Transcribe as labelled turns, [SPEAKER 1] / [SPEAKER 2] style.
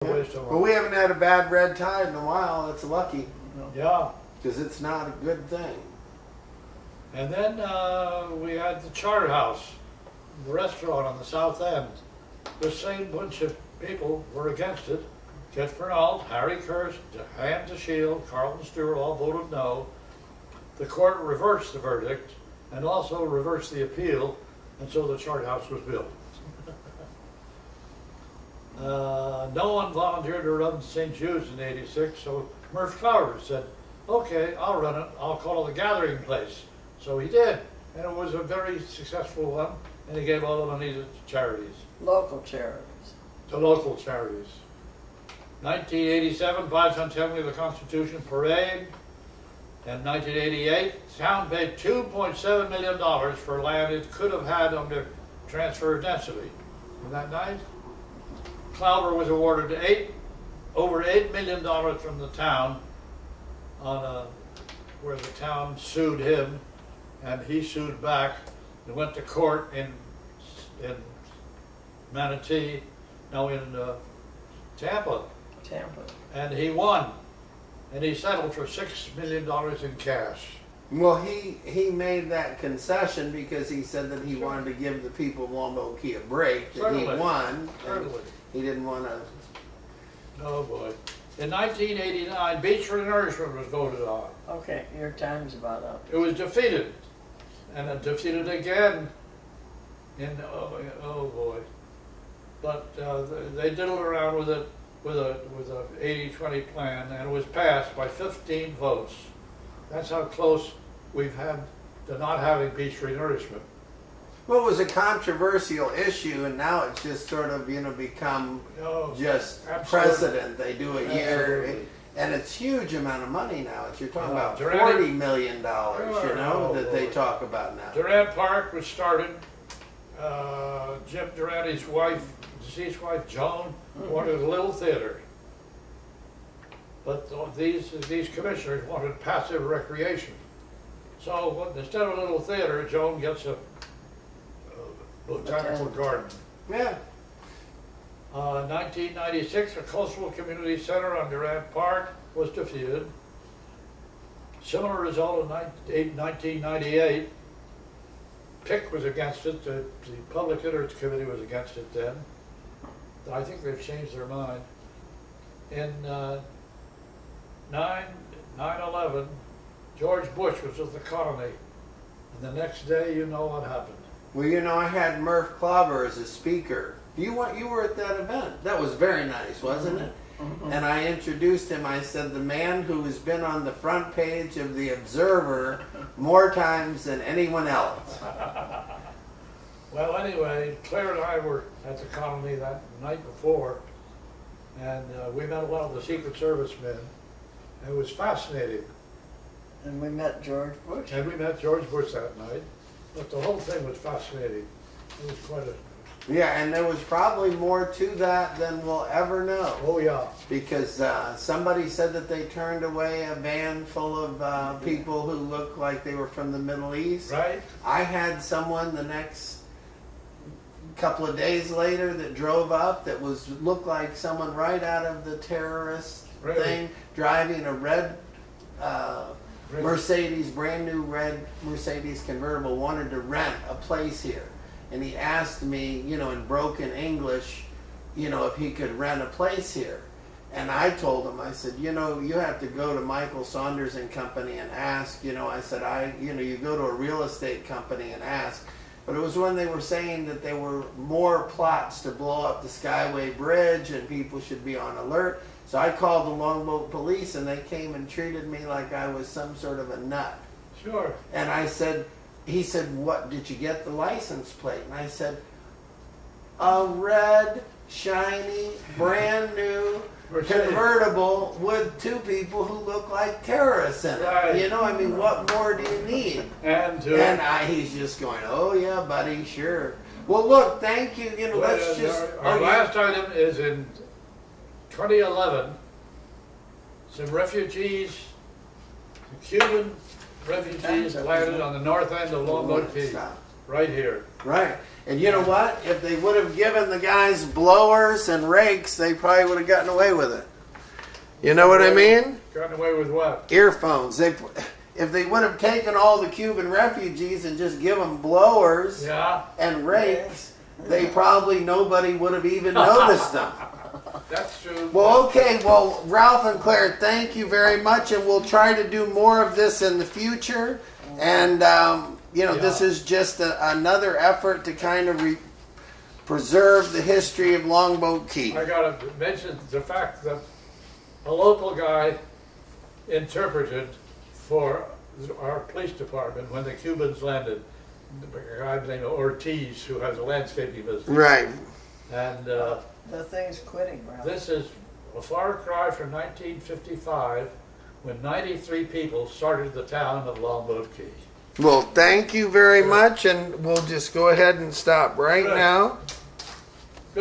[SPEAKER 1] But we haven't had a bad red tide in a while. That's lucky,
[SPEAKER 2] Yeah,
[SPEAKER 1] because it's not a good thing.
[SPEAKER 2] and then we had the Charter House, the restaurant on the south end. The same bunch of people were against it. Kit Bernald, Harry Kirsch, Han DeShield, Carlton Stewart all voted no. The court reversed the verdict and also reversed the appeal, and so the Charter House was built. No one volunteered to run St. Jude's in '86, so Murph Clower said, okay, I'll run it, I'll call it the Gathering Place. So he did, and it was a very successful one, and he gave all the money to charities,
[SPEAKER 3] Local charities.
[SPEAKER 2] to local charities. 1987, Bicentennial of the Constitution Parade. In 1988, the town paid $2.7 million for land it could have had under transfer density. Isn't that nice? Clower was awarded over $8 million from the town on where the town sued him, and he sued back. They went to court in Manatee, no, in Tampa,
[SPEAKER 3] Tampa.
[SPEAKER 2] and he won. And he settled for $6 million in cash.
[SPEAKER 1] Well, he made that concession because he said that he wanted to give the people of Longboat Key a break, that he
[SPEAKER 2] Certainly.
[SPEAKER 1] won. And
[SPEAKER 2] Certainly.
[SPEAKER 1] he didn't want to.
[SPEAKER 2] Oh boy. In 1989, Beach for Nourishment was voted on.
[SPEAKER 3] Okay, your time's about up.
[SPEAKER 2] It was defeated, and then defeated again in, oh boy. But they diddled around with it with a 80-20 plan, and it was passed by 15 votes. That's how close we've had to not having beach-free nourishment.
[SPEAKER 1] Well, it was a controversial issue, and now it's just sort of become
[SPEAKER 2] Oh,
[SPEAKER 1] just
[SPEAKER 2] absolutely.
[SPEAKER 1] precedent. They do a year,
[SPEAKER 2] Absolutely.
[SPEAKER 1] and it's huge amount of money now. You're talking
[SPEAKER 2] Yeah,
[SPEAKER 1] about
[SPEAKER 2] Durante-
[SPEAKER 1] $40 million, that they talk about now.
[SPEAKER 2] Durant Park was started. Jim Durante's wife, deceased wife Joan, wanted a little theater. But these commissioners wanted passive recreation. So instead of a little theater, Joan gets a botanical garden.
[SPEAKER 1] Yeah.
[SPEAKER 2] 1996, a coastal community center on Durant Park was defeated. Similar result in 1998. PIC was against it, the Public Interest Committee was against it then. I think they've changed their mind. In 9/11, George Bush was at the colony, and the next day, you know what happened.
[SPEAKER 1] Well, I had Murph Clover as a speaker. You were at that event. That was very nice, wasn't it?
[SPEAKER 3] Mm-hmm.
[SPEAKER 1] And I introduced him. I said, the man who has been on the front page of the Observer more times than anyone else.
[SPEAKER 2] Well, anyway, Claire and I were at the colony that night before, and we met a lot of the Secret Service men. It was fascinating.
[SPEAKER 3] And we met George Bush.
[SPEAKER 2] And we met George Bush that night, but the whole thing was fascinating. It was quite a,
[SPEAKER 1] Yeah, and there was probably more to that than we'll ever know.
[SPEAKER 2] oh yeah.
[SPEAKER 1] Because somebody said that they turned away a van full of people who looked like they were from the Middle East.
[SPEAKER 2] Right?
[SPEAKER 1] I had someone the next couple of days later that drove up that looked like someone right out of the terrorist
[SPEAKER 2] Really?
[SPEAKER 1] thing, driving a red
[SPEAKER 2] Really?
[SPEAKER 1] Mercedes, brand new red Mercedes convertible, wanted to rent a place here. And he asked me, in broken English, if he could rent a place here. And I told him, I said, you have to go to Michael Saunders and Company and ask, I said, you go to a real estate company and ask. But it was when they were saying that there were more plots to blow up the Skyway Bridge and people should be on alert. So I called the Longboat Police and they came and treated me like I was some sort of a nut.
[SPEAKER 2] Sure.
[SPEAKER 1] And I said, he said, what, did you get the license plate? And I said, a red, shiny, brand new
[SPEAKER 2] Mercedes.
[SPEAKER 1] convertible with two people who look like terrorists in it.
[SPEAKER 2] Right.
[SPEAKER 1] What more do you need?
[SPEAKER 2] And
[SPEAKER 1] He's just going, oh yeah, buddy, sure. Well, look, thank you. Let's just.
[SPEAKER 2] our last item is in 2011. Some refugees, Cuban refugees, landed on the north end of Longboat Key,
[SPEAKER 1] Stop.
[SPEAKER 2] right here.
[SPEAKER 1] Right. And you know what? If they would have given the guys blowers and rakes, they probably would have gotten away with it. You know what I mean?
[SPEAKER 2] Gotten away with what?
[SPEAKER 1] Earphones. If they would have taken all the Cuban refugees and just give them blowers
[SPEAKER 2] Yeah,
[SPEAKER 1] and rakes, they probably nobody would have even noticed them.
[SPEAKER 2] that's true.
[SPEAKER 1] Well, okay. Well, Ralph and Claire, thank you very much, and we'll try to do more of this in the future. And you know, this
[SPEAKER 2] Yeah.
[SPEAKER 1] is just another effort to kind of preserve the history of Longboat Key.
[SPEAKER 2] I gotta mention the fact that a local guy interpreted for our police department when the Cubans landed, a guy named Ortiz, who has a landscaping business.
[SPEAKER 1] Right.
[SPEAKER 2] And
[SPEAKER 3] The thing's quitting, Ralph.
[SPEAKER 2] this is a far cry from 1955, when 93 people started the town of Longboat Key.
[SPEAKER 1] Well, thank you very much, and we'll just go ahead and stop right
[SPEAKER 2] Good.
[SPEAKER 1] now.